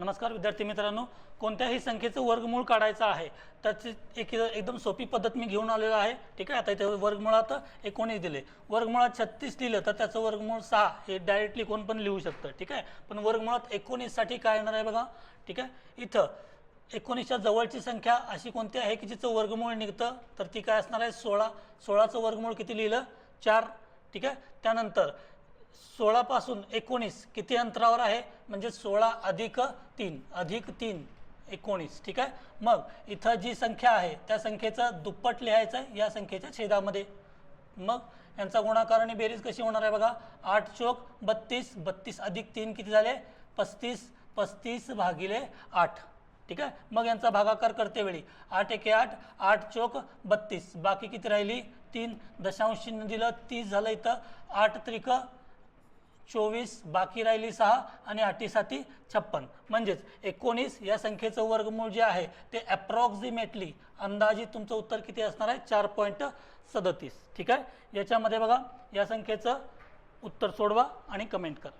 नमस्कार विद्यार्थी मित्रांनो, कोणत्याही संख्येचं वर्गमूळ काढायचं आहे त्याची एकदम सोपी पद्धत मी घेऊन आलेलो आहे. ठीक आहे, आता इथे वर्गमुळात 19 दिले, वर्गमुळात 36 दिलं तर त्याचं वर्गमूळ 6 हे डायरेक्टली कोण पण लिहू शकतं. ठीक आहे, पण वर्गमुळात 19 साठी काय येणार आहे बघा. ठीक आहे, इथं 19च्या जवळची संख्या अशी कोणती आहे की जिचं वर्गमूळ निघतं, तर ती काय असणार आहे 16. 16चं वर्गमूळ किती लिहिलं 4. ठीक आहे, त्यानंतर 16 पासून 19 किती अंतरावर आहे म्हणजे 16 अधिक 3 19. ठीक आहे, मग इथं जी संख्या आहे त्या संख्येचं दुप्पट लिहायचं आहे या संख्येच्या छेदामध्ये. मग यांचा गुणाकार आणि बेरीज कशी होणार आहे बघा. 8 चोक 32, 32 अधिक 3 किती झाले 35, 35 भागिले 8. ठीक आहे, मग यांचा भागाकार करते वेळी 8 एके 8, 8 चोक 32, बाकी किती राहिली 3, दशांश चिन्ह दिलं 30 झालं इथं, 8 त्रिक 24, बाकी राहिली 6 आणि 8 7 56. म्हणजेच 19 या संख्येचं वर्गमूळ जे आहे ते अप्रॉक्सिमेटली अंदाजित तुमचं उत्तर किती असणार आहे 4.37. ठीक आहे, याच्यामध्ये बघा या संख्येचं उत्तर सोडवा आणि कमेंट करा.